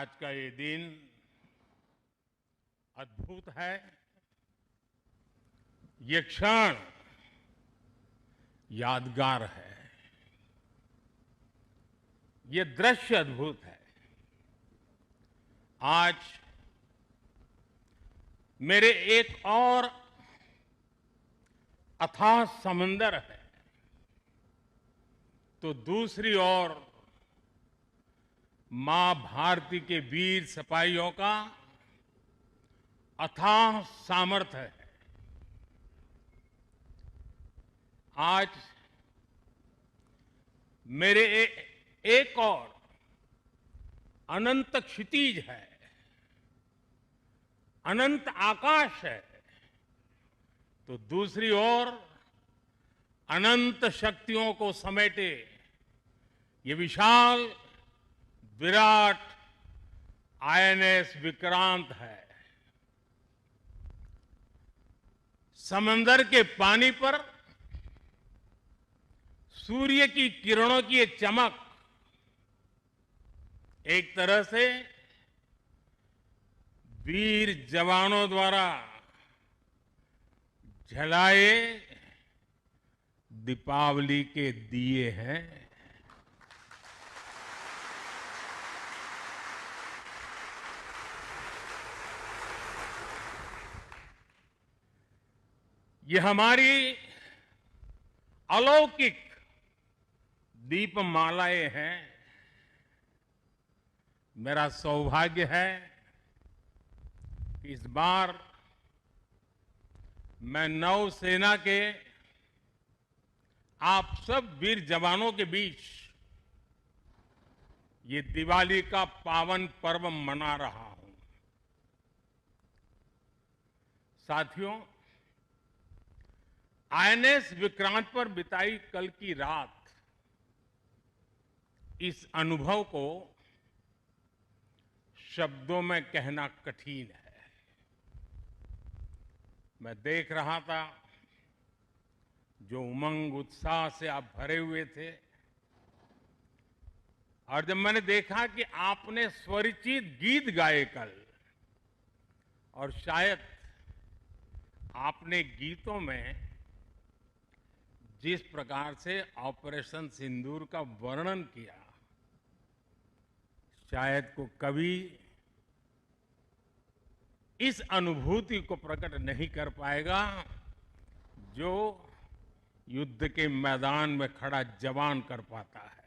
आज का ये दिन अद्भुत है। ये क्षण यादगार है। ये दृश्य अद्भुत है। आज मेरे एक और अथाह समंदर है, तो दूसरी ओर मां भारती के वीर सिपाहियों का अथाह सामर्थ्य है। आज मेरे एक और अनंत क्षितिज है, अनंत आकाश है, तो दूसरी ओर अनंत शक्तियों को समेटे ये विशाल विराट आईएनएस विक्रांत है। समंदर के पानी पर सूर्य की किरणों की एक चमक एक तरह से वीर जवानों द्वारा जलाए दीपावली के दिए हैं। ये हमारी अलौकिक दीपमालाएं हैं। मेरा सौभाग्य है कि इस बार मैं नौसेना के आप सब वीर जवानों के बीच ये दिवाली का पावन पर्व मना रहा हूं। साथियों, आईएनएस विक्रांत पर बिताई कल की रात इस अनुभव को शब्दों में कहना कठिन है। मैं देख रहा था जो उमंग उत्साह से आप भरे हुए थे, और जब मैंने देखा कि आपने स्वरचित गीत गाए कल, और शायद आपने गीतों में जिस प्रकार से ऑपरेशन सिंदूर का वर्णन किया, शायद को कभी इस अनुभूति को प्रकट नहीं कर पाएगा जो युद्ध के मैदान में खड़ा जवान कर पाता है।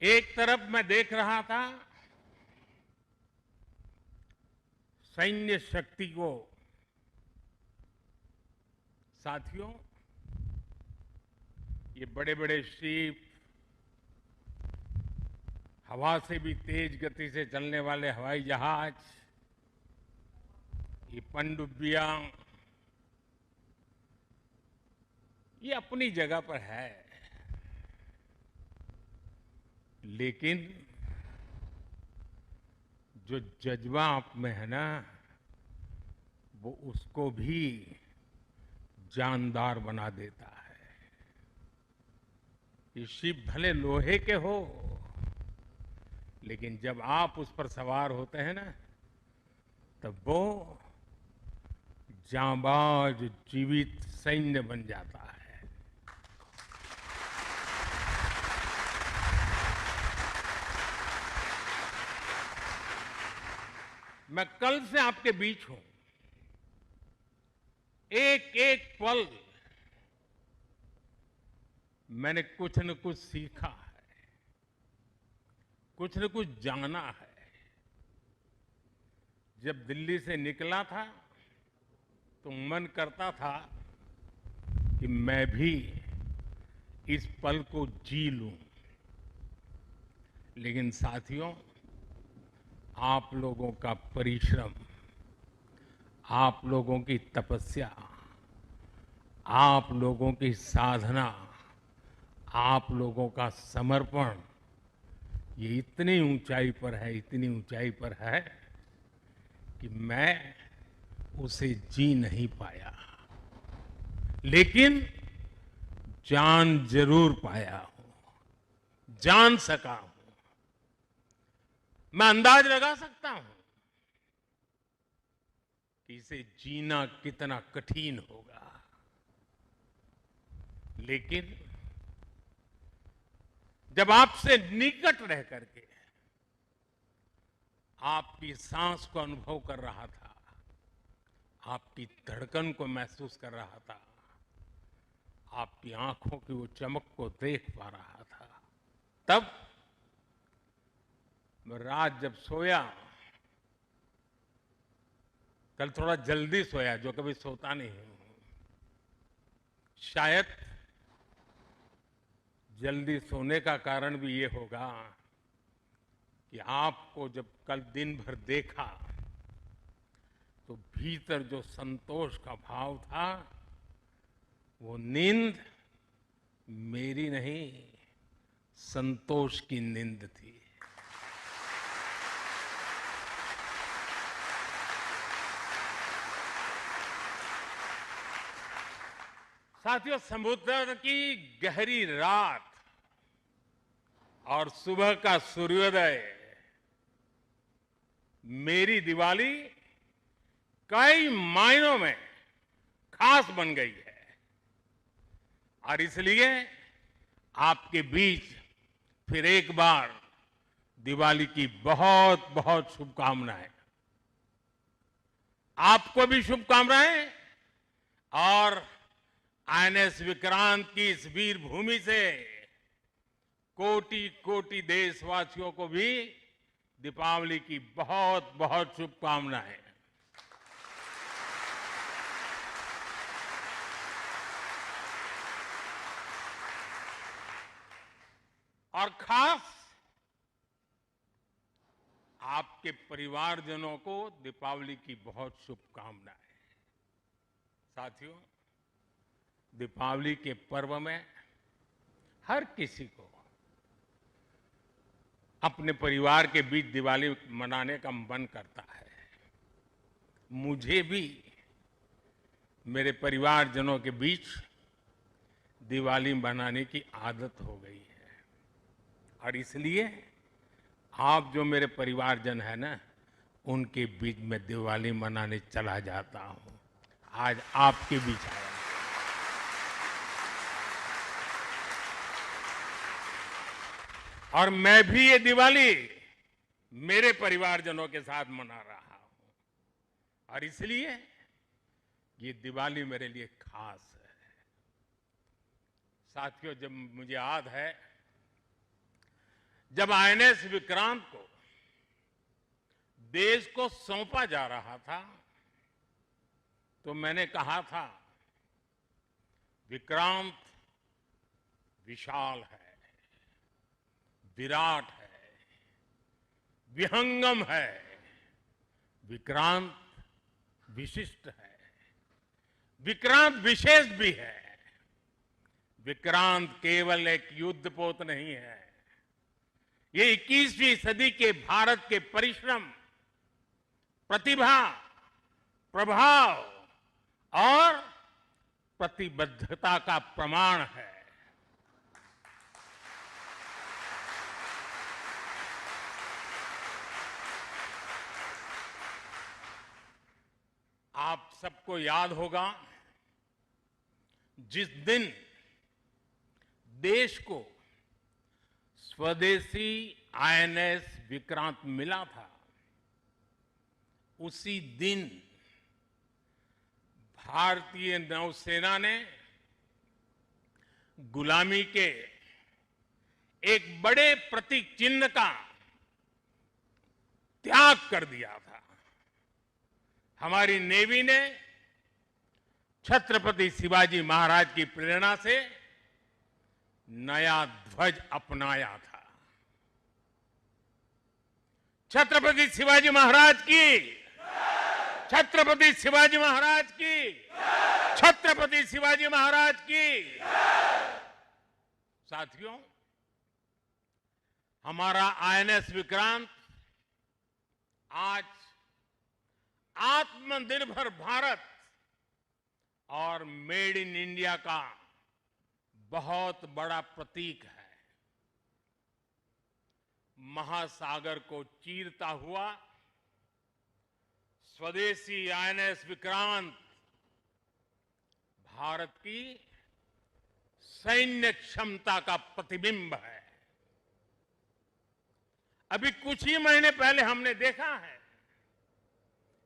एक तरफ मैं देख रहा था सैन्य शक्ति को। साथियों, ये बड़े बड़े शिप, हवा से भी तेज गति से चलने वाले हवाई जहाज, ये पनडुब्बियां, ये अपनी जगह पर है, लेकिन जो जज्बा आप में है ना, वो उसको भी जानदार बना देता है। ये शिप भले लोहे के हो, लेकिन जब आप उस पर सवार होते हैं ना, तब वो जांबाज जीवित सैन्य बन जाता है। मैं कल से आपके बीच हूं। एक एक पल मैंने कुछ न कुछ सीखा है, कुछ न कुछ जाना है। जब दिल्ली से निकला था तो मन करता था कि मैं भी इस पल को जी लूं, लेकिन साथियों, आप लोगों का परिश्रम, आप लोगों की तपस्या, आप लोगों की साधना, आप लोगों का समर्पण, ये इतनी ऊंचाई पर है, इतनी ऊंचाई पर है कि मैं उसे जी नहीं पाया। लेकिन जान जरूर पाया हूं, जान सका हूं। मैं अंदाज लगा सकता हूं कि इसे जीना कितना कठिन होगा, लेकिन जब आपसे निकट रह करके आपकी सांस को अनुभव कर रहा था, आपकी धड़कन को महसूस कर रहा था, आपकी आंखों की वो चमक को देख पा रहा था, तब मैं रात जब सोया, कल थोड़ा जल्दी सोया, जो कभी सोता नहीं हूं। शायद जल्दी सोने का कारण भी ये होगा कि आपको जब कल दिन भर देखा तो भीतर जो संतोष का भाव था, वो नींद मेरी नहीं, संतोष की नींद थी। साथियों, समुद्र की गहरी रात और सुबह का सूर्योदय मेरी दिवाली कई मायनों में खास बन गई है। और इसलिए आपके बीच फिर एक बार दिवाली की बहुत बहुत शुभकामनाएं। आपको भी शुभकामनाएं, और आईएनएस विक्रांत की इस वीर भूमि से कोटि कोटि देशवासियों को भी दीपावली की बहुत बहुत शुभकामनाएं। और खास आपके परिवारजनों को दीपावली की बहुत शुभकामनाएं। साथियों, दीपावली के पर्व में हर किसी को अपने परिवार के बीच दिवाली मनाने का मन करता है। मुझे भी मेरे परिवारजनों के बीच दिवाली मनाने की आदत हो गई है, और इसलिए आप जो मेरे परिवारजन है ना, उनके बीच में दिवाली मनाने चला जाता हूं। आज आपके बीच आया। और मैं भी ये दिवाली मेरे परिवारजनों के साथ मना रहा हूं, और इसलिए ये दिवाली मेरे लिए खास है। साथियों, जब मुझे याद है, जब आईएनएस विक्रांत को देश को सौंपा जा रहा था, तो मैंने कहा था, विक्रांत विशाल है, विराट है, विहंगम है, विक्रांत विशिष्ट है, विक्रांत विशेष भी है। विक्रांत केवल एक युद्धपोत नहीं है, ये 21वीं सदी के भारत के परिश्रम, प्रतिभा, प्रभाव और प्रतिबद्धता का प्रमाण है। आप सबको याद होगा, जिस दिन देश को स्वदेशी आईएनएस विक्रांत मिला था, उसी दिन भारतीय नौसेना ने गुलामी के एक बड़े प्रतीक चिन्ह का त्याग कर दिया था। हमारी नेवी ने छत्रपति शिवाजी महाराज की प्रेरणा से नया ध्वज अपनाया था। छत्रपति शिवाजी महाराज की, छत्रपति शिवाजी महाराज की, छत्रपति शिवाजी महाराज की। साथियों, हमारा आईएनएस विक्रांत आज आत्मनिर्भर भारत और मेड इन इंडिया का बहुत बड़ा प्रतीक है। महासागर को चीरता हुआ स्वदेशी आईएनएस विक्रांत भारत की सैन्य क्षमता का प्रतिबिंब है। अभी कुछ ही महीने पहले हमने देखा है,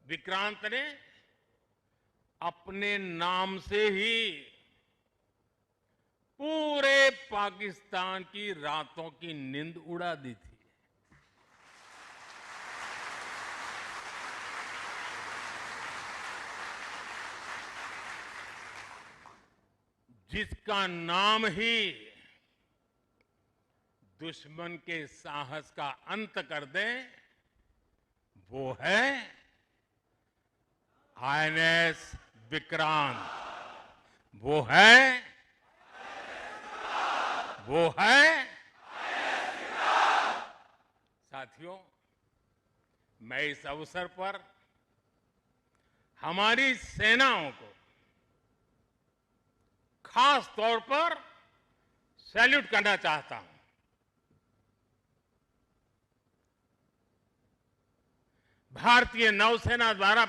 विक्रांत ने अपने नाम से ही पूरे पाकिस्तान की रातों की नींद उड़ा दी थी। जिसका नाम ही दुश्मन के साहस का अंत कर दे, वो है आईएनएस विक्रांत। वो है साथियों, मैं इस अवसर पर हमारी सेनाओं को खास तौर पर सैल्यूट करना चाहता हूं। भारतीय नौसेना द्वारा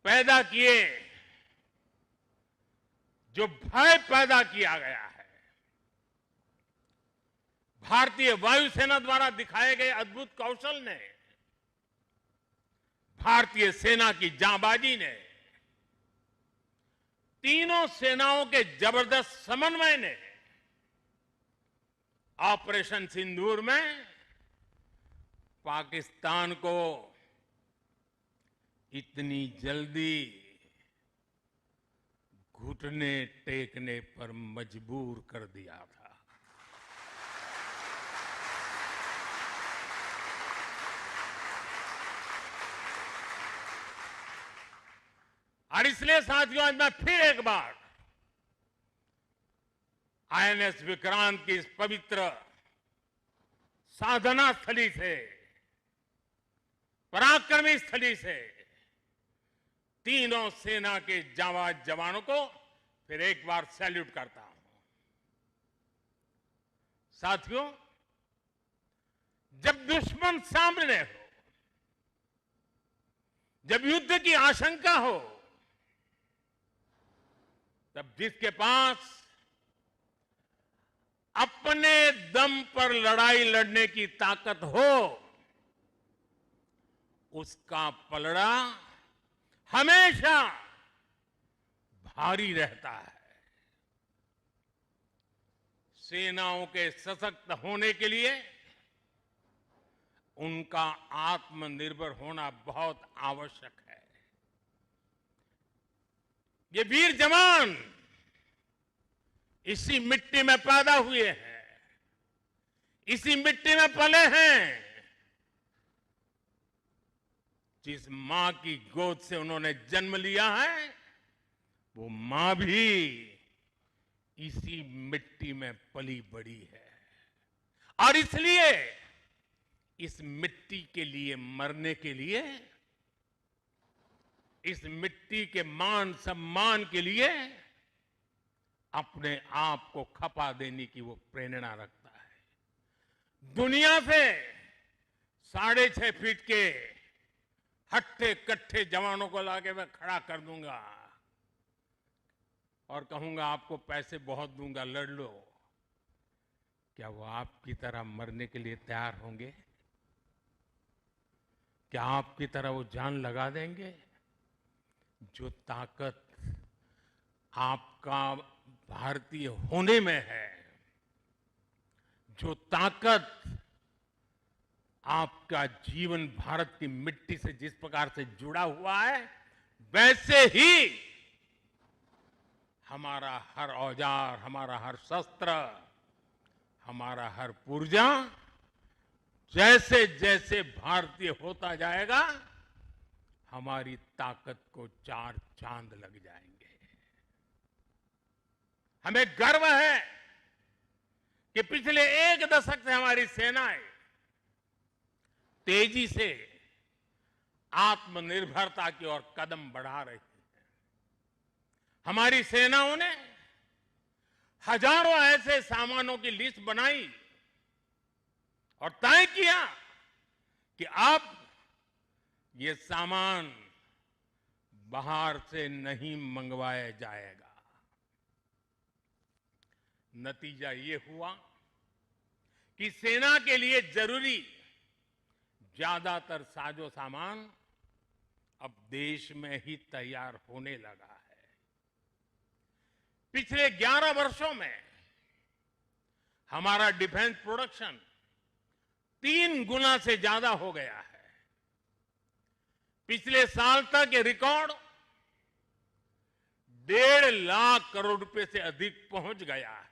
पैदा किए जो भय पैदा किया गया है, भारतीय वायुसेना द्वारा दिखाए गए अद्भुत कौशल ने, भारतीय सेना की जांबाजी ने, तीनों सेनाओं के जबरदस्त समन्वय ने ऑपरेशन सिंदूर में पाकिस्तान को इतनी जल्दी घुटने टेकने पर मजबूर कर दिया था। और इसलिए साथियों, आज मैं फिर एक बार आईएनएस विक्रांत की इस पवित्र साधना स्थली से, पराक्रमी स्थली से तीनों सेना के जांबाज जवानों को फिर एक बार सैल्यूट करता हूं। साथियों, जब दुश्मन सामने हो, जब युद्ध की आशंका हो, तब जिसके पास अपने दम पर लड़ाई लड़ने की ताकत हो, उसका पलड़ा हमेशा भारी रहता है। सेनाओं के सशक्त होने के लिए उनका आत्मनिर्भर होना बहुत आवश्यक है। ये वीर जवान इसी मिट्टी में पैदा हुए हैं, इसी मिट्टी में पले हैं। जिस मां की गोद से उन्होंने जन्म लिया है, वो मां भी इसी मिट्टी में पली बड़ी है। और इसलिए इस मिट्टी के लिए मरने के लिए, इस मिट्टी के मान सम्मान के लिए अपने आप को खपा देने की वो प्रेरणा रखता है। दुनिया से 6.5 फीट के हट्टे कट्टे जवानों को लाके मैं खड़ा कर दूंगा और कहूंगा आपको पैसे बहुत दूंगा, लड़ लो। क्या वो आपकी तरह मरने के लिए तैयार होंगे? क्या आपकी तरह वो जान लगा देंगे? जो ताकत आपका भारतीय होने में है, जो ताकत आपका जीवन भारत की मिट्टी से जिस प्रकार से जुड़ा हुआ है, वैसे ही हमारा हर औजार, हमारा हर शस्त्र, हमारा हर पुर्जा जैसे जैसे भारतीय होता जाएगा, हमारी ताकत को 4 चांद लग जाएंगे। हमें गर्व है कि पिछले 1 दशक से हमारी सेनाएं तेजी से आत्मनिर्भरता की ओर कदम बढ़ा रही है। हमारी सेनाओं ने हजारों ऐसे सामानों की लिस्ट बनाई और तय किया कि अब ये सामान बाहर से नहीं मंगवाया जाएगा। नतीजा ये हुआ कि सेना के लिए जरूरी ज्यादातर साजो सामान अब देश में ही तैयार होने लगा है। पिछले 11 वर्षों में हमारा डिफेंस प्रोडक्शन 3 गुना से ज्यादा हो गया है। पिछले साल तक ये रिकॉर्ड 1.5 लाख करोड़ रुपए से अधिक पहुंच गया है।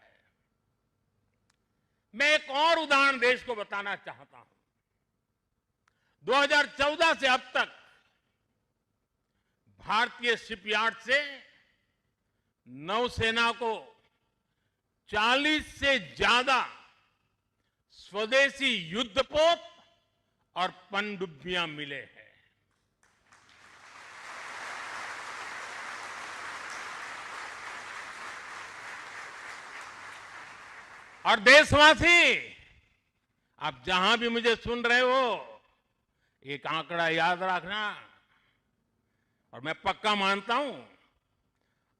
मैं एक और उदाहरण देश को बताना चाहता हूं। 2014 से अब तक भारतीय शिपयार्ड से नौसेना को 40 से ज्यादा स्वदेशी युद्धपोत और पनडुब्बियां मिले हैं। और देशवासी, आप जहां भी मुझे सुन रहे हो, एक आंकड़ा याद रखना। और मैं पक्का मानता हूं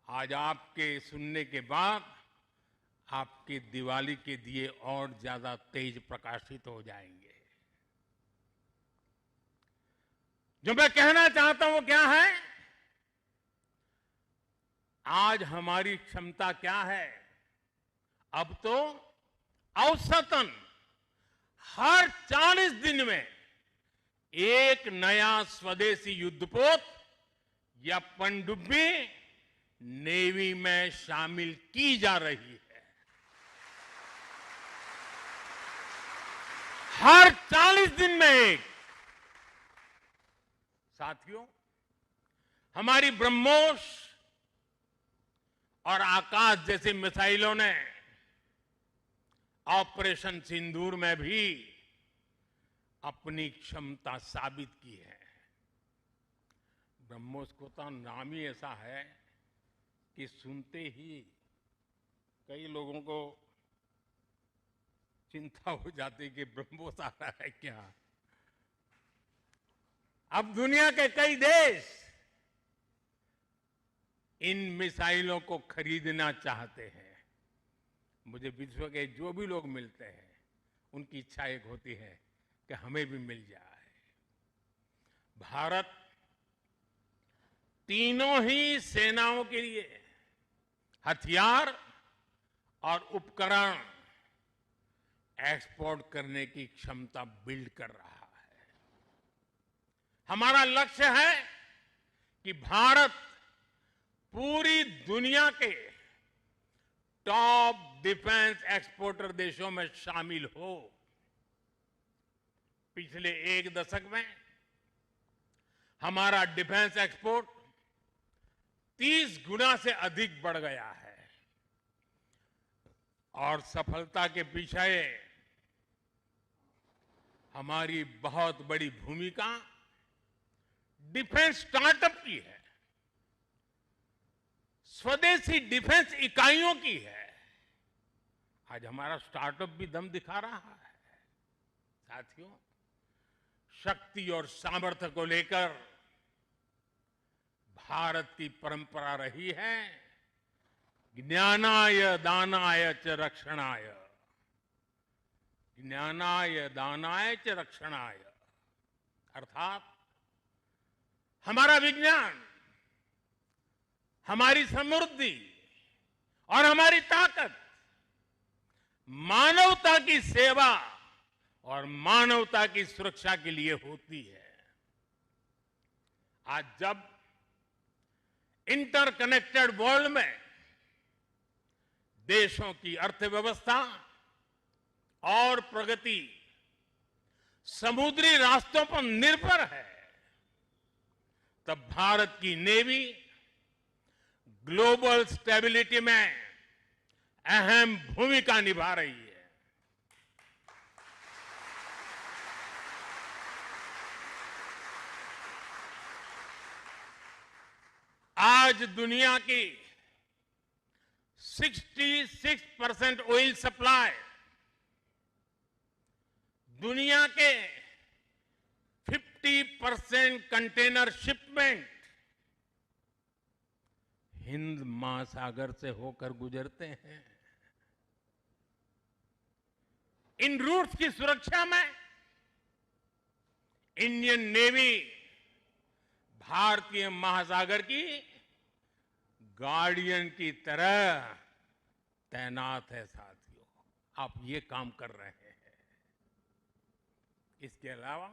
आज आपके सुनने के बाद आपकी दिवाली के दिए और ज्यादा तेज प्रकाशित हो जाएंगे। जो मैं कहना चाहता हूं क्या है, आज हमारी क्षमता क्या है। अब तो औसतन हर 40 दिन में एक नया स्वदेशी युद्धपोत या पनडुब्बी नेवी में शामिल की जा रही है। हर 40 दिन में एक। साथियों, हमारी ब्रह्मोस और आकाश जैसी मिसाइलों ने ऑपरेशन सिंदूर में भी अपनी क्षमता साबित की है। ब्रह्मोस को तो नाम ही ऐसा है कि सुनते ही कई लोगों को चिंता हो जाती कि ब्रह्मोस आ रहा है क्या। अब दुनिया के कई देश इन मिसाइलों को खरीदना चाहते हैं। मुझे विश्व के जो भी लोग मिलते हैं उनकी इच्छा एक होती है कि हमें भी मिल जाए। भारत तीनों ही सेनाओं के लिए हथियार और उपकरण एक्सपोर्ट करने की क्षमता बिल्ड कर रहा है। हमारा लक्ष्य है कि भारत पूरी दुनिया के टॉप डिफेंस एक्सपोर्टर देशों में शामिल हो। पिछले 1 दशक में हमारा डिफेंस एक्सपोर्ट 30 गुना से अधिक बढ़ गया है। और सफलता के पीछे हमारी बहुत बड़ी भूमिका डिफेंस स्टार्टअप की है, स्वदेशी डिफेंस इकाइयों की है। आज हमारा स्टार्टअप भी दम दिखा रहा है। साथियों, शक्ति और सामर्थ्य को लेकर भारत की परंपरा रही है ज्ञानाय दानाय च रक्षणाय। ज्ञानाय दानाय च रक्षणाय अर्थात हमारा विज्ञान, हमारी समृद्धि और हमारी ताकत मानवता की सेवा और मानवता की सुरक्षा के लिए होती है। आज जब इंटरकनेक्टेड वर्ल्ड में देशों की अर्थव्यवस्था और प्रगति समुद्री रास्तों पर निर्भर है, तब भारत की नेवी ग्लोबल स्टेबिलिटी में अहम भूमिका निभा रही है। आज दुनिया की 66% ऑयल सप्लाई दुनिया के 50% कंटेनर शिपमेंट हिंद महासागर से होकर गुजरते हैं। इन रूट्स की सुरक्षा में इंडियन नेवी भारतीय महासागर की गार्डियन की तरह तैनात है। साथियों, आप ये काम कर रहे हैं। इसके अलावा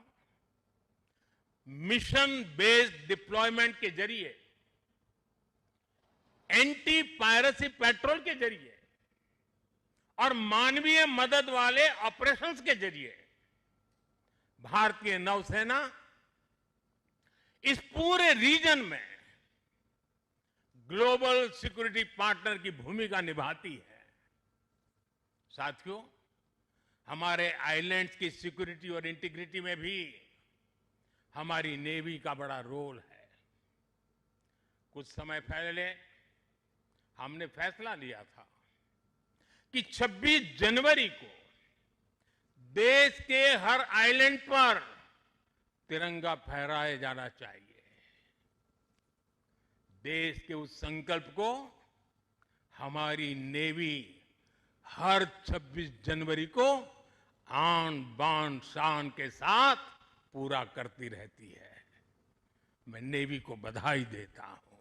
मिशन बेस्ड डिप्लॉयमेंट के जरिए, एंटी पायरेसी पेट्रोल के जरिए और मानवीय मदद वाले ऑपरेशंस के जरिए भारतीय नौसेना इस पूरे रीजन में ग्लोबल सिक्योरिटी पार्टनर की भूमिका निभाती है। साथियों, हमारे आइलैंड्स की सिक्योरिटी और इंटीग्रिटी में भी हमारी नेवी का बड़ा रोल है। कुछ समय पहले हमने फैसला लिया था कि 26 जनवरी को देश के हर आइलैंड पर तिरंगा फहराया जाना चाहिए। देश के उस संकल्प को हमारी नेवी हर 26 जनवरी को आन बान शान के साथ पूरा करती रहती है। मैं नेवी को बधाई देता हूं।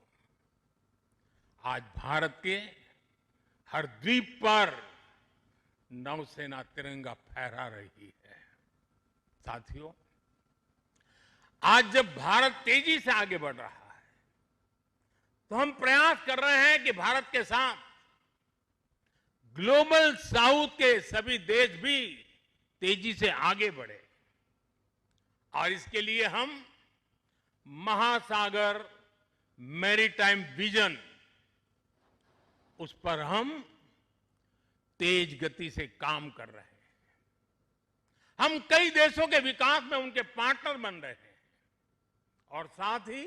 आज भारत के हर द्वीप पर नौसेना तिरंगा फहरा रही है। साथियों, आज जब भारत तेजी से आगे बढ़ रहा है तो हम प्रयास कर रहे हैं कि भारत के साथ ग्लोबल साउथ के सभी देश भी तेजी से आगे बढ़े और इसके लिए हम महासागर मैरीटाइम विजन, उस पर हम तेज गति से काम कर रहे हैं। हम कई देशों के विकास में उनके पार्टनर बन रहे हैं और साथ ही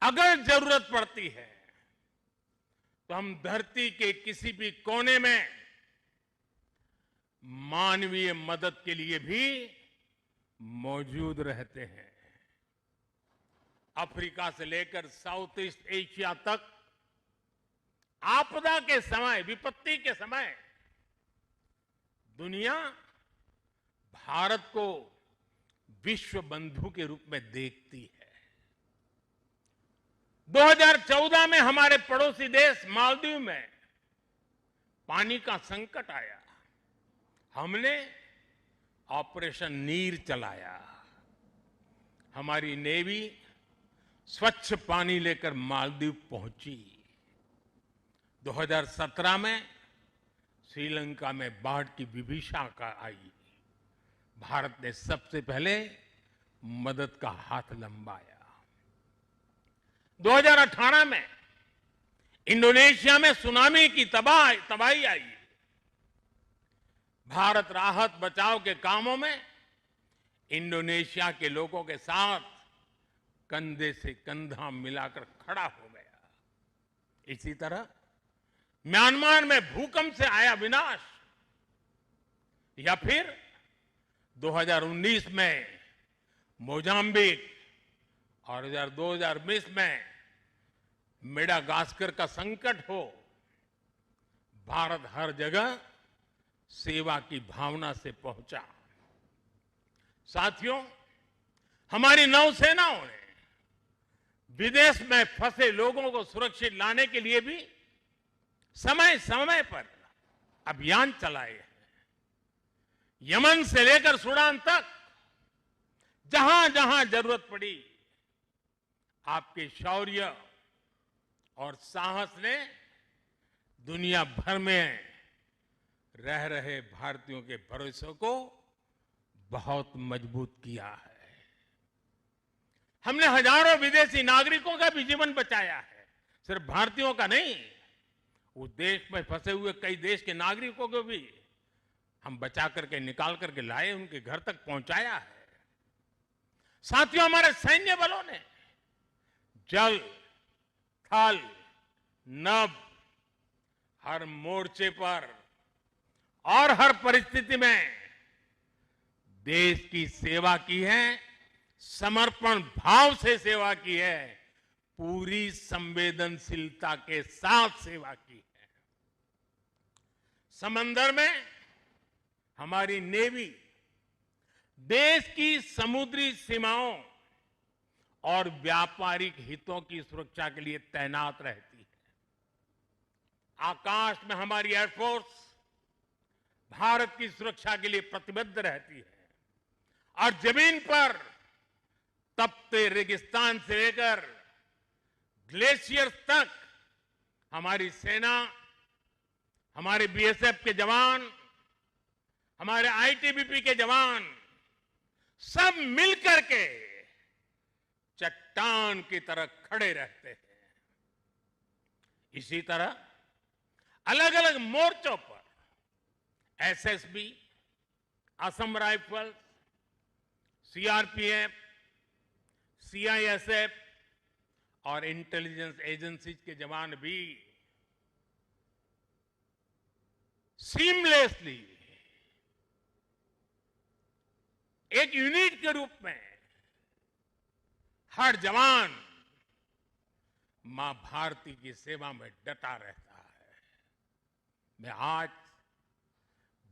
अगर जरूरत पड़ती है तो हम धरती के किसी भी कोने में मानवीय मदद के लिए भी मौजूद रहते हैं। अफ्रीका से लेकर साउथ ईस्ट एशिया तक आपदा के समय, विपत्ति के समय दुनिया भारत को विश्व बंधु के रूप में देखती है। 2014 में हमारे पड़ोसी देश मालदीव में पानी का संकट आया। हमने ऑपरेशन नीर चलाया। हमारी नेवी स्वच्छ पानी लेकर मालदीव पहुंची। 2017 में श्रीलंका में बाढ़ की विभीषिका आई। भारत ने सबसे पहले मदद का हाथ लंबाया। 2018 में इंडोनेशिया में सुनामी की तबाही आई। भारत राहत बचाव के कामों में इंडोनेशिया के लोगों के साथ कंधे से कंधा मिलाकर खड़ा हो गया। इसी तरह म्यांमार में भूकंप से आया विनाश, या फिर 2019 में मोजाम्बिक और 2020 में मेडागास्कर का संकट हो, भारत हर जगह सेवा की भावना से पहुंचा। साथियों, हमारी नौसेनाओं ने विदेश में फंसे लोगों को सुरक्षित लाने के लिए भी समय समय पर अभियान चलाए हैं। यमन से लेकर सूडान तक जहां जहां जरूरत पड़ी, आपके शौर्य और साहस ने दुनिया भर में रह रहे भारतीयों के भरोसे को बहुत मजबूत किया है। हमने हजारों विदेशी नागरिकों का भी जीवन बचाया है। सिर्फ भारतीयों का नहीं, उस देश में फंसे हुए कई देश के नागरिकों को भी हम बचा करके निकाल करके लाए, उनके घर तक पहुंचाया है। साथियों, हमारे सैन्य बलों ने जल, थल, नभ हर मोर्चे पर और हर परिस्थिति में देश की सेवा की है, समर्पण भाव से सेवा की है, पूरी संवेदनशीलता के साथ सेवा की है। समंदर में हमारी नेवी देश की समुद्री सीमाओं और व्यापारिक हितों की सुरक्षा के लिए तैनात रहती है। आकाश में हमारी एयरफोर्स भारत की सुरक्षा के लिए प्रतिबद्ध रहती है और जमीन पर तपते रेगिस्तान से लेकर ग्लेशियर तक हमारी सेना, हमारे बीएसएफ के जवान, हमारे आईटीबीपी के जवान सब मिलकर के चट्टान की तरह खड़े रहते हैं। इसी तरह अलग अलग मोर्चों पर SSB, Assam rifles, CRPF, CISF और इंटेलिजेंस एजेंसीज के जवान भी सीमलेसली एक यूनिट के रूप में हर जवान मां भारती की सेवा में डटा रहता है। मैं आज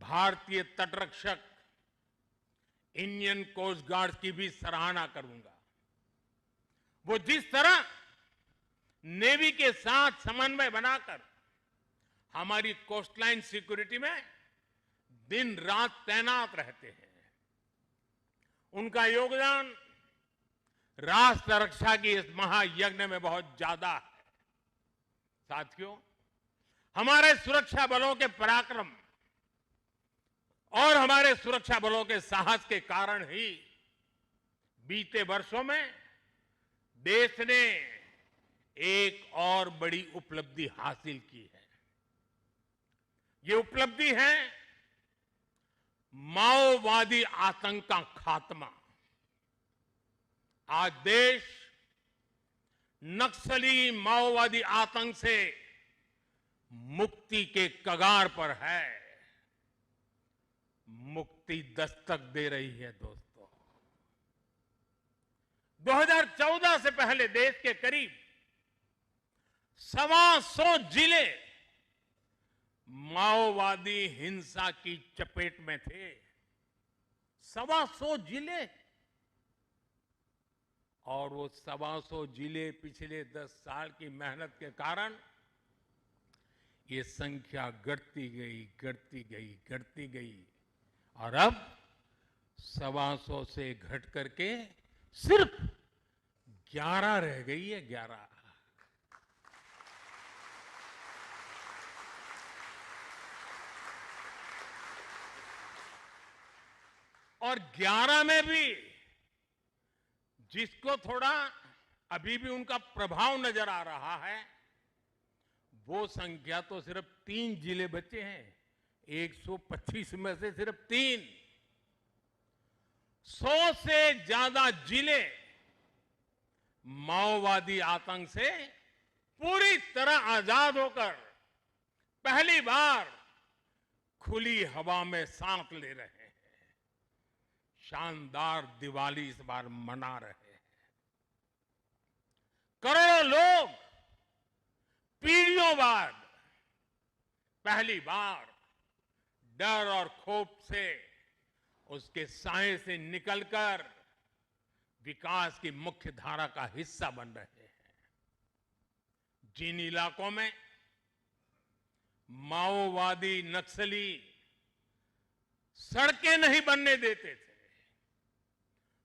भारतीय तटरक्षक इंडियन कोस्ट गार्ड की भी सराहना करूंगा। वो जिस तरह नेवी के साथ समन्वय बनाकर हमारी कोस्टलाइन सिक्योरिटी में दिन रात तैनात रहते हैं, उनका योगदान राष्ट्र रक्षा की इस महायज्ञ में बहुत ज्यादा है। साथियों, हमारे सुरक्षा बलों के पराक्रम और हमारे सुरक्षा बलों के साहस के कारण ही बीते वर्षों में देश ने एक और बड़ी उपलब्धि हासिल की है। ये उपलब्धि है माओवादी आतंक का खात्मा। आज देश नक्सली माओवादी आतंक से मुक्ति के कगार पर है। मुक्ति दस्तक दे रही है दोस्तों। 2014 से पहले देश के करीब 125 जिले माओवादी हिंसा की चपेट में थे। 125 जिले, और वो 125 जिले पिछले 10 साल की मेहनत के कारण ये संख्या घटती गई और अब 125 से घट करके सिर्फ 11 रह गई है। 11। और 11 में भी जिसको थोड़ा अभी भी उनका प्रभाव नजर आ रहा है, वो संख्या तो सिर्फ 3 जिले बचे हैं। 125 में से सिर्फ 3। 100 से ज्यादा जिले माओवादी आतंक से पूरी तरह आजाद होकर पहली बार खुली हवा में सांस ले रहे हैं। शानदार दिवाली इस बार मना रहे हैं। करोड़ों लोग पीढ़ियों बाद पहली बार डर और खौफ से, उसके साए से निकलकर विकास की मुख्य धारा का हिस्सा बन रहे हैं। जिन इलाकों में माओवादी नक्सली सड़कें नहीं बनने देते थे,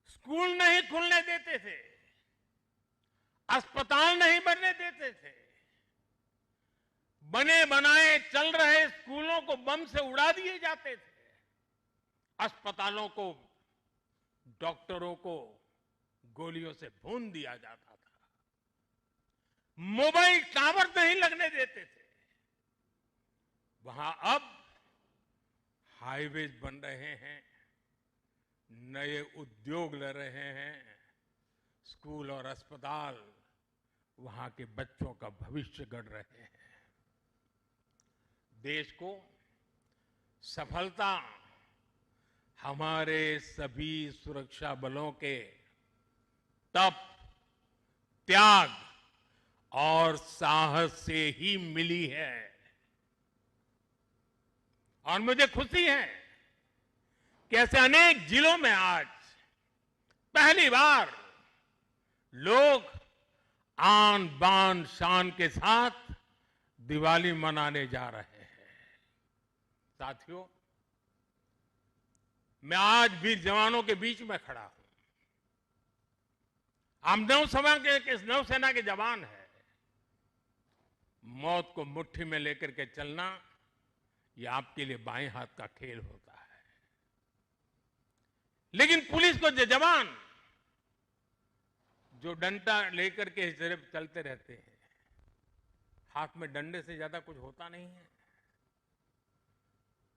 स्कूल नहीं खुलने देते थे, अस्पताल नहीं बनने देते थे, बने बनाए चल रहे स्कूलों को बम से उड़ा दिए जाते थे, अस्पतालों को, डॉक्टरों को गोलियों से भून दिया जाता था, मोबाइल टावर नहीं लगने देते थे, वहां अब हाईवेज बन रहे हैं, नए उद्योग ले रहे हैं, स्कूल और अस्पताल वहां के बच्चों का भविष्य गढ़ रहे हैं। देश को सफलता हमारे सभी सुरक्षा बलों के तप, त्याग और साहस से ही मिली है। और मुझे खुशी है कि ऐसे अनेक जिलों में आज पहली बार लोग आन बान शान के साथ दिवाली मनाने जा रहे हैं। साथियों, मैं आज वीर जवानों के बीच में खड़ा हूं। हम नौसेना के जवान हैं। मौत को मुट्ठी में लेकर के चलना यह आपके लिए बाएं हाथ का खेल होता है, लेकिन पुलिस को जवान जो डंडा लेकर के सिर्फ चलते रहते हैं, हाथ में डंडे से ज्यादा कुछ होता नहीं है।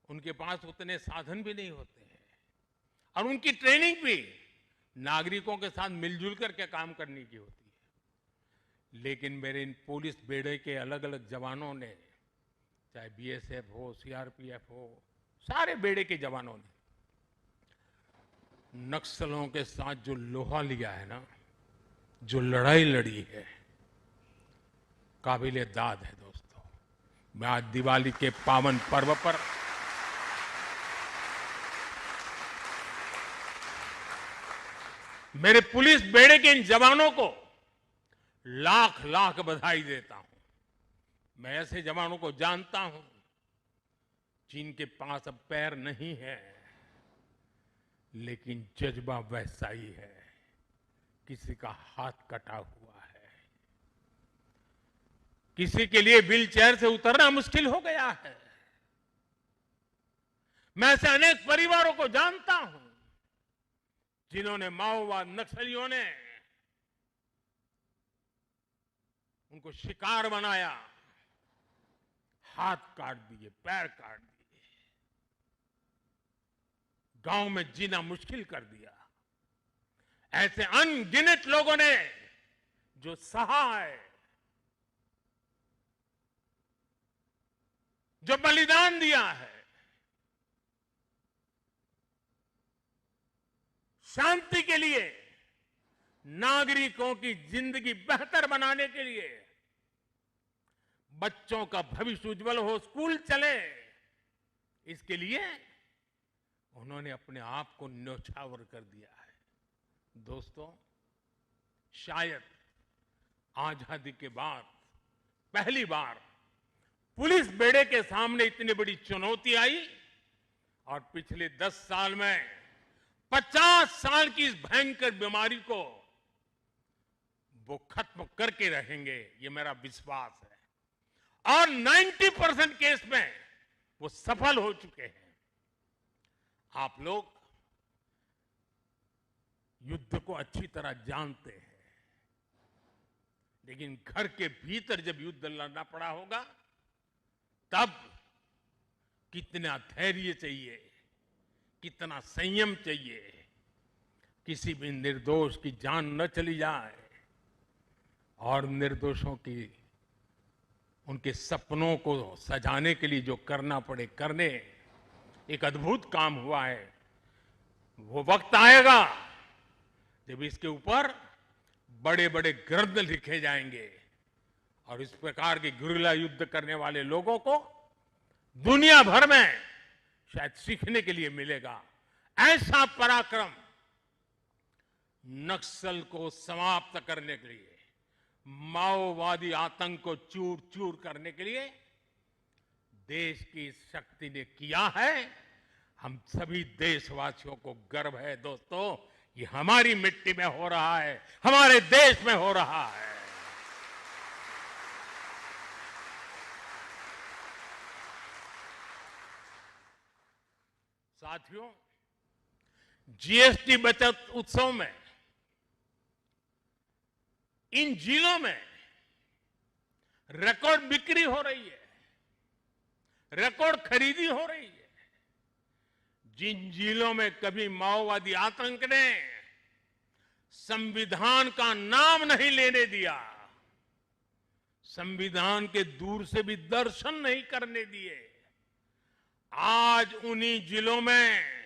उनके पास उतने साधन भी नहीं होते हैं और उनकी ट्रेनिंग भी नागरिकों के साथ मिलजुल करके काम करने की होती है। लेकिन मेरे इन पुलिस बेड़े के अलग अलग जवानों ने, चाहे बीएसएफ हो, सीआरपीएफ हो, सारे बेड़े के जवानों ने नक्सलों के साथ जो लोहा लिया है ना, जो लड़ाई लड़ी है, काबिले दाद है। दोस्तों, मैं आज दिवाली के पावन पर्व पर मेरे पुलिस बेड़े के इन जवानों को लाख लाख बधाई देता हूं। मैं ऐसे जवानों को जानता हूं जिनके पास अब पैर नहीं है, लेकिन जज्बा वैसा ही है। किसी का हाथ कटा हुआ है, किसी के लिए व्हील चेयर से उतरना मुश्किल हो गया है। मैं ऐसे अनेक परिवारों को जानता हूं जिन्होंने माओवाद नक्सलियों ने उनको शिकार बनाया, हाथ काट दिए, पैर काट दिए, गांव में जीना मुश्किल कर दिया। ऐसे अनगिनत लोगों ने जो सहा है, जो बलिदान दिया है, शांति के लिए, नागरिकों की जिंदगी बेहतर बनाने के लिए, बच्चों का भविष्य उज्जवल हो, स्कूल चले, इसके लिए उन्होंने अपने आप को न्यौछावर कर दिया है। दोस्तों, शायद आजादी के बाद पहली बार पुलिस बेड़े के सामने इतनी बड़ी चुनौती आई और पिछले 10 साल में 50 साल की इस भयंकर बीमारी को वो खत्म करके रहेंगे, ये मेरा विश्वास है। और 90% केस में वो सफल हो चुके हैं। आप लोग युद्ध को अच्छी तरह जानते हैं, लेकिन घर के भीतर जब युद्ध लड़ना पड़ा होगा, तब कितना धैर्य चाहिए, कितना संयम चाहिए, किसी भी निर्दोष की जान न चली जाए और निर्दोषों की उनके सपनों को सजाने के लिए जो करना पड़े करने। एक अद्भुत काम हुआ है। वो वक्त आएगा जब इसके ऊपर बड़े बड़े ग्रंथ लिखे जाएंगे और इस प्रकार के गुरिल्ला युद्ध करने वाले लोगों को दुनिया भर में शायद सीखने के लिए मिलेगा। ऐसा पराक्रम नक्सल को समाप्त करने के लिए, माओवादी आतंक को चूर चूर करने के लिए देश की शक्ति ने किया है। हम सभी देशवासियों को गर्व है दोस्तों, ये हमारी मिट्टी में हो रहा है, हमारे देश में हो रहा है। साथियों, जीएसटी बचत उत्सव में इन जिलों में रिकॉर्ड बिक्री हो रही है, रिकॉर्ड खरीदी हो रही है। जिन जिलों में कभी माओवादी आतंक ने संविधान का नाम नहीं लेने दिया, संविधान के दूर से भी दर्शन नहीं करने दिए, आज उन्हीं जिलों में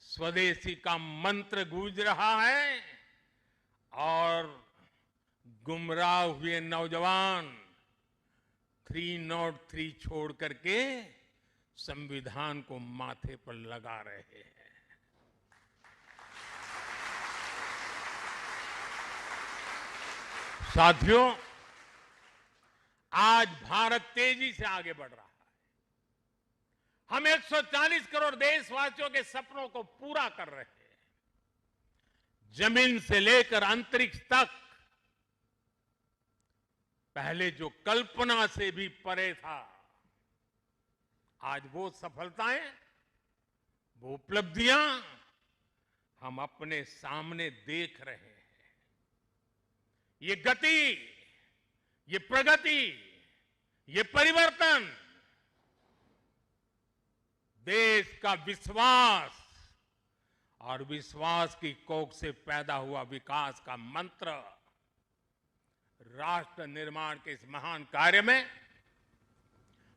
स्वदेशी का मंत्र गूंज रहा है और गुमराह हुए नौजवान 303 छोड़ करके संविधान को माथे पर लगा रहे हैं। साथियों, आज भारत तेजी से आगे बढ़ रहा है। हम 140 करोड़ देशवासियों के सपनों को पूरा कर रहे हैं। जमीन से लेकर अंतरिक्ष तक पहले जो कल्पना से भी परे था, आज वो सफलताएं, वो उपलब्धियां हम अपने सामने देख रहे हैं। ये गति, ये प्रगति, ये परिवर्तन देश का विश्वास और विश्वास की कोख से पैदा हुआ विकास का मंत्र, राष्ट्र निर्माण के इस महान कार्य में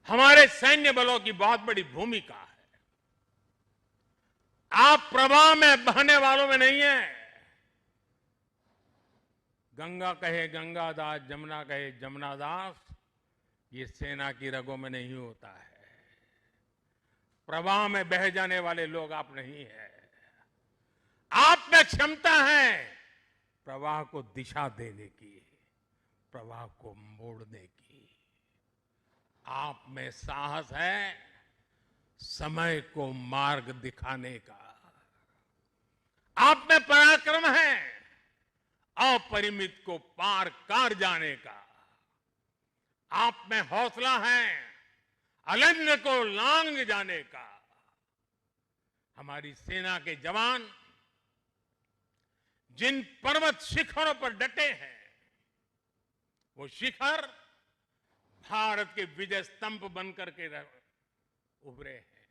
हमारे सैन्य बलों की बहुत बड़ी भूमिका है। आप प्रवाह में बहने वालों में नहीं है। गंगा कहे गंगादास, जमुना कहे जमुनादास, ये सेना की रगों में नहीं होता है। प्रवाह में बह जाने वाले लोग आप नहीं है। आप में क्षमता है प्रवाह को दिशा देने की, प्रवाह को मोड़ने की। आप में साहस है समय को मार्ग दिखाने का। आप में पराक्रम है अपरिमित को पार कर जाने का। आप में हौसला है अनन्य को लांघ जाने का। हमारी सेना के जवान जिन पर्वत शिखरों पर डटे हैं, वो शिखर भारत के विजय स्तंभ बनकर के उभरे हैं।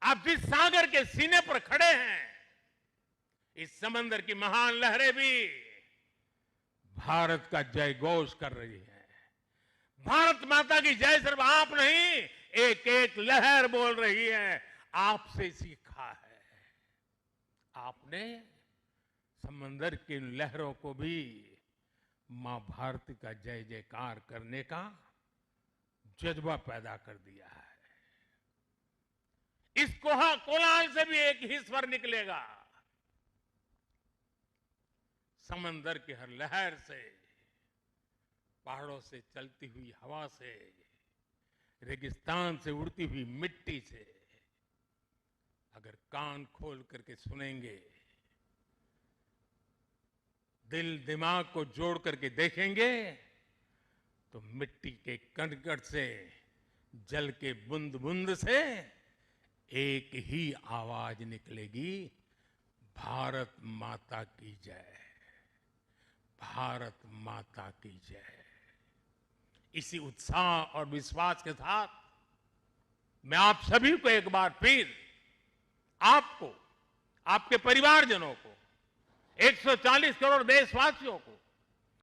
आप जिस सागर के सीने पर खड़े हैं, इस समंदर की महान लहरें भी भारत का जय घोष कर रही है। भारत माता की जय सिर्फ आप नहीं, एक एक लहर बोल रही है। आपसे सीखा है। आपने समंदर की लहरों को भी मां भारती का जय जयकार करने का जज्बा पैदा कर दिया है। इस कोलाहल से भी एक ही स्वर निकलेगा। समंदर की हर लहर से, पहाड़ों से चलती हुई हवा से, रेगिस्तान से उड़ती हुई मिट्टी से अगर कान खोल करके सुनेंगे, दिल दिमाग को जोड़ करके देखेंगे, तो मिट्टी के कण-कण से, जल के बूंद बूंद से एक ही आवाज निकलेगी, भारत माता की जय, भारत माता की जय। इसी उत्साह और विश्वास के साथ मैं आप सभी को एक बार फिर, आपको, आपके परिवारजनों को, 140 करोड़ देशवासियों को